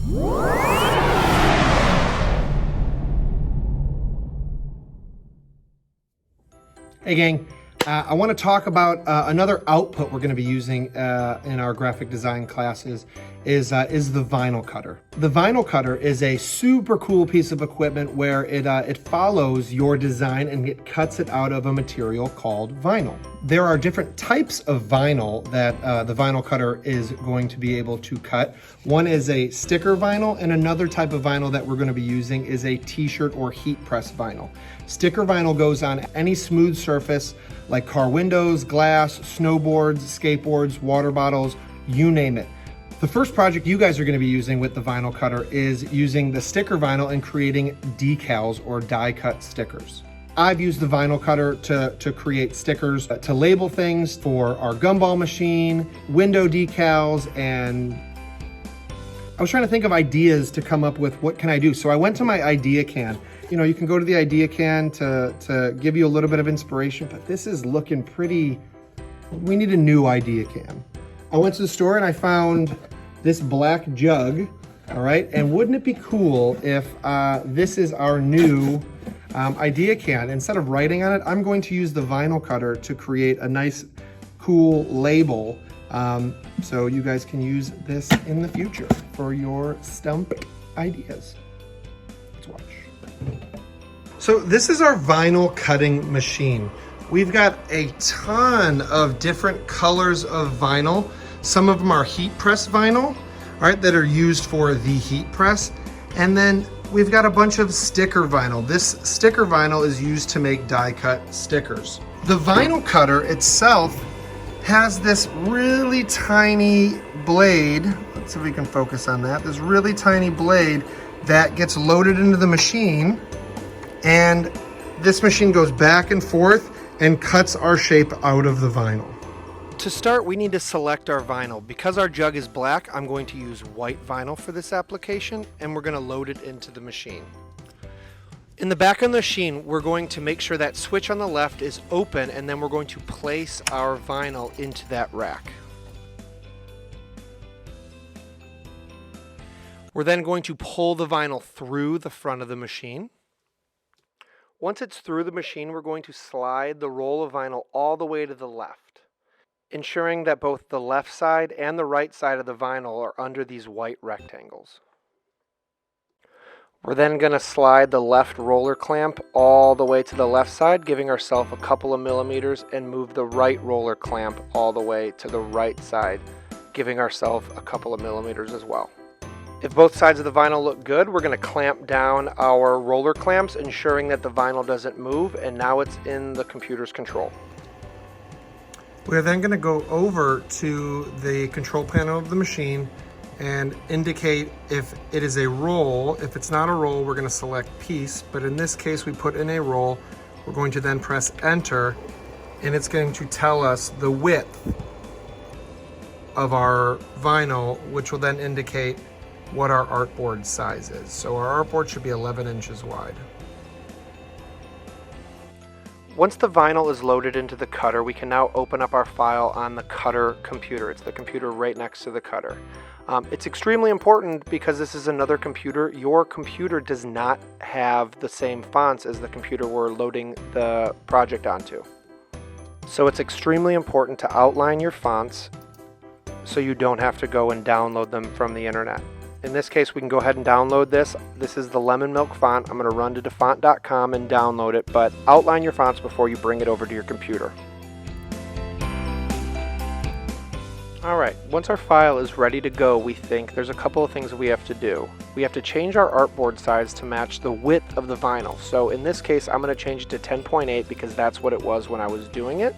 Hey gang, I want to talk about another output we're going to be using in our graphic design classes is the vinyl cutter. The vinyl cutter is a super cool piece of equipment where it follows your design and it cuts it out of a material called vinyl. There are different types of vinyl that the vinyl cutter is going to be able to cut. One is a sticker vinyl, and another type of vinyl that we're going to be using is a t-shirt or heat press vinyl. Sticker vinyl goes on any smooth surface like car windows, glass, snowboards, skateboards, water bottles, you name it. The first project you guys are going to be using with the vinyl cutter is using the sticker vinyl and creating decals or die cut stickers. I've used the vinyl cutter to create stickers, to label things for our gumball machine, window decals, and I was trying to think of ideas to come up with what can I do. So I went to my idea can. You know, you can go to the idea can to give you a little bit of inspiration, but this is looking pretty, we need a new idea can. I went to the store and I found this black jug, all right? And wouldn't it be cool if this is our new idea can? Instead of writing on it, I'm going to use the vinyl cutter to create a nice, cool label so you guys can use this in the future for your stump ideas. Let's watch. So this is our vinyl cutting machine. We've got a ton of different colors of vinyl. Some of them are heat press vinyl, all right, that are used for the heat press. And then we've got a bunch of sticker vinyl. This sticker vinyl is used to make die cut stickers. The vinyl cutter itself has this really tiny blade. Let's see if we can focus on that. This really tiny blade that gets loaded into the machine, and this machine goes back and forth and cuts our shape out of the vinyl. To start, we need to select our vinyl. Because our jug is black, I'm going to use white vinyl for this application, and we're going to load it into the machine. In the back of the machine, we're going to make sure that switch on the left is open, and then we're going to place our vinyl into that rack. We're then going to pull the vinyl through the front of the machine. Once it's through the machine, we're going to slide the roll of vinyl all the way to the left, ensuring that both the left side and the right side of the vinyl are under these white rectangles. We're then going to slide the left roller clamp all the way to the left side, giving ourselves a couple of millimeters, and move the right roller clamp all the way to the right side, giving ourselves a couple of millimeters as well. If both sides of the vinyl look good, we're going to clamp down our roller clamps, ensuring that the vinyl doesn't move, and now it's in the computer's control. We're then going to go over to the control panel of the machine and indicate if it is a roll. If it's not a roll, we're going to select piece, but in this case we put in a roll. We're going to then press enter, and it's going to tell us the width of our vinyl, which will then indicate what our artboard size is. So our artboard should be 11 inches wide. Once the vinyl is loaded into the cutter, we can now open up our file on the cutter computer. It's the computer right next to the cutter. It's extremely important because this is another computer. Your computer does not have the same fonts as the computer we're loading the project onto. So it's extremely important to outline your fonts so you don't have to go and download them from the internet. In this case, we can go ahead and download this. This is the Lemon Milk font. I'm going to run to dafont.com and download it, but outline your fonts before you bring it over to your computer. Alright, once our file is ready to go, we think there's a couple of things we have to do. We have to change our artboard size to match the width of the vinyl. So in this case, I'm going to change it to 10.8 because that's what it was when I was doing it.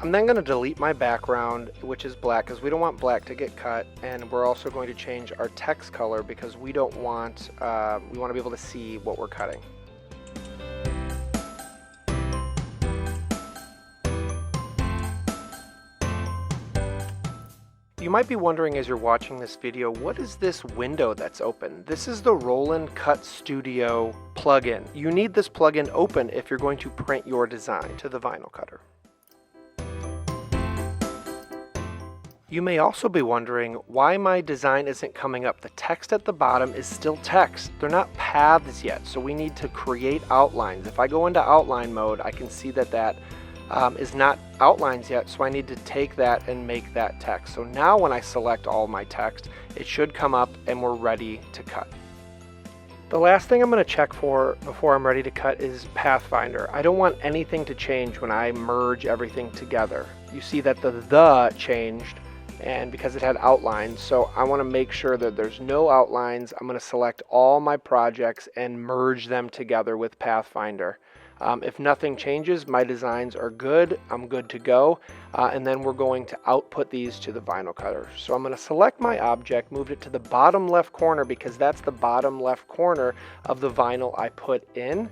I'm then going to delete my background, which is black, because we don't want black to get cut, and we're also going to change our text color because we don't want, we want to be able to see what we're cutting. You might be wondering as you're watching this video, what is this window that's open? This is the Roland Cut Studio plugin. You need this plugin open if you're going to print your design to the vinyl cutter. You may also be wondering why my design isn't coming up. The text at the bottom is still text. They're not paths yet, so we need to create outlines. If I go into outline mode, I can see that that is not outlines yet, so I need to take that and make that text. So now when I select all my text, it should come up and we're ready to cut. The last thing I'm going to check for before I'm ready to cut is Pathfinder. I don't want anything to change when I merge everything together. You see that the changed, and because it had outlines, so I want to make sure that there's no outlines. I'm going to select all my projects and merge them together with Pathfinder. If nothing changes, my designs are good. I'm good to go. And then we're going to output these to the vinyl cutter. So I'm going to select my object, move it to the bottom left corner because that's the bottom left corner of the vinyl I put in.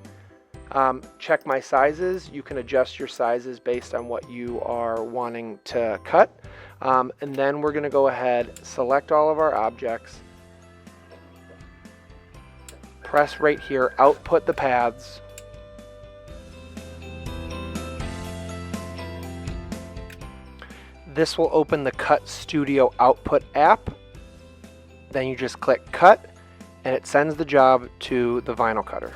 Check my sizes. You can adjust your sizes based on what you are wanting to cut. And then we're going to go ahead, select all of our objects, press right here, output the paths. This will open the Cut Studio Output app. Then you just click Cut, and it sends the job to the vinyl cutter.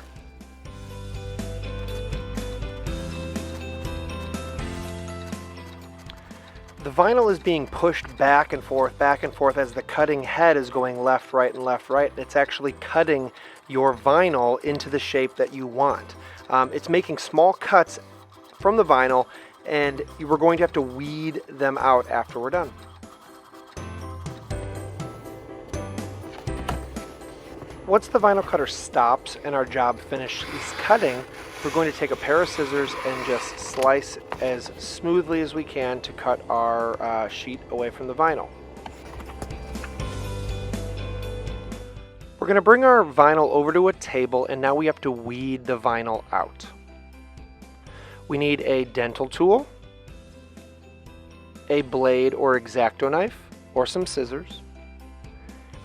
The vinyl is being pushed back and forth as the cutting head is going left, right, and left, right. It's actually cutting your vinyl into the shape that you want. It's making small cuts from the vinyl, and we're going to have to weed them out after we're done. Once the vinyl cutter stops and our job finishes cutting, we're going to take a pair of scissors and just slice as smoothly as we can to cut our sheet away from the vinyl. We're going to bring our vinyl over to a table, and now we have to weed the vinyl out. We need a dental tool, a blade or X-Acto knife, or some scissors.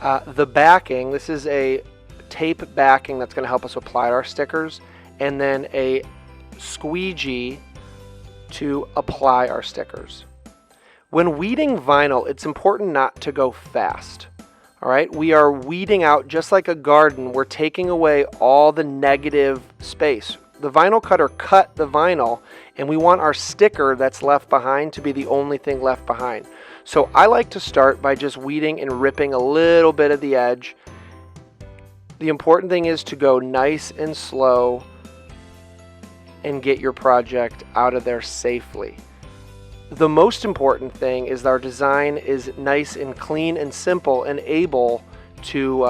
The backing, this is a tape backing that's going to help us apply our stickers, and then a squeegee to apply our stickers. When weeding vinyl, it's important not to go fast. All right, we are weeding out just like a garden. We're taking away all the negative space. The vinyl cutter cut the vinyl, and we want our sticker that's left behind to be the only thing left behind. So I like to start by just weeding and ripping a little bit of the edge. The important thing is to go nice and slow and get your project out of there safely. The most important thing is our design is nice and clean and simple and able to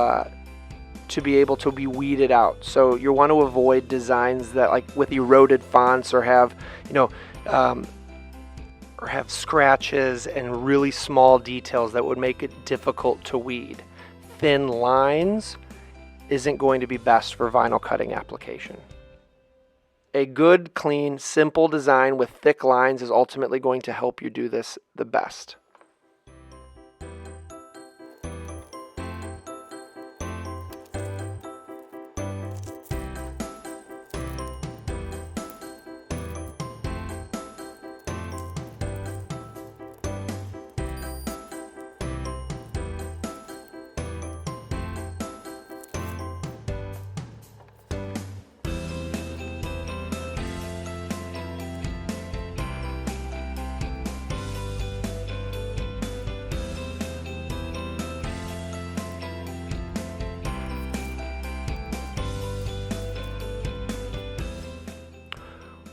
be able to be weeded out. So you want to avoid designs that like with eroded fonts or have, or have scratches and really small details that would make it difficult to weed. Thin lines isn't going to be best for vinyl cutting application. A good, clean, simple design with thick lines is ultimately going to help you do this the best.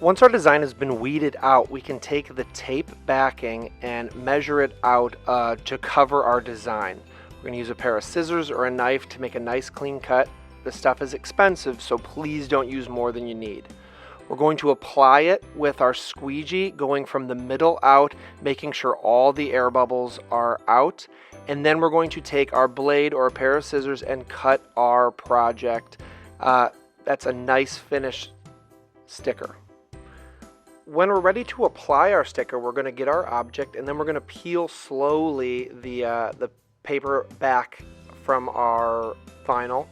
Once our design has been weeded out, we can take the tape backing and measure it out to cover our design. We're going to use a pair of scissors or a knife to make a nice clean cut. This stuff is expensive, so please don't use more than you need. We're going to apply it with our squeegee, going from the middle out, making sure all the air bubbles are out. And then we're going to take our blade or a pair of scissors and cut our project. That's a nice finished sticker. When we're ready to apply our sticker, we're going to get our object, and then we're going to peel slowly the paper back from our vinyl.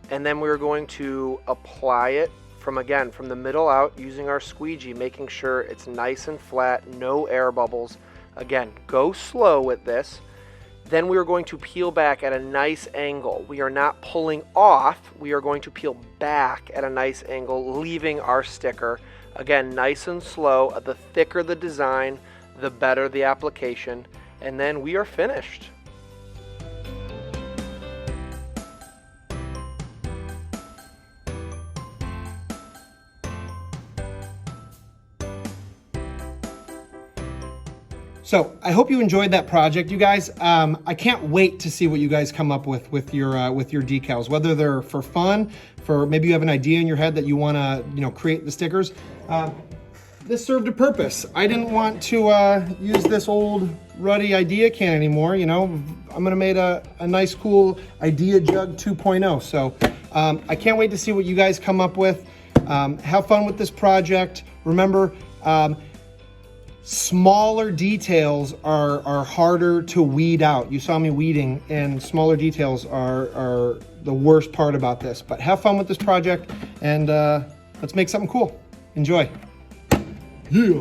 And then we're going to apply it from the middle out using our squeegee, making sure it's nice and flat, no air bubbles. Again, go slow with this. Then we are going to peel back at a nice angle. We are not pulling off, we are going to peel back at a nice angle, leaving our sticker. Again, nice and slow. The thicker the design, the better the application. And then we are finished. So I hope you enjoyed that project, you guys. I can't wait to see what you guys come up with your decals, whether they're for fun, for maybe you have an idea in your head that you want to create the stickers. This served a purpose. I didn't want to use this old ruddy idea can anymore. I'm gonna make a nice cool idea jug 2.0. So I can't wait to see what you guys come up with. Have fun with this project. Remember, smaller details are harder to weed out. You saw me weeding, and smaller details are the worst part about this. But have fun with this project, and let's make something cool. Enjoy. Yeah.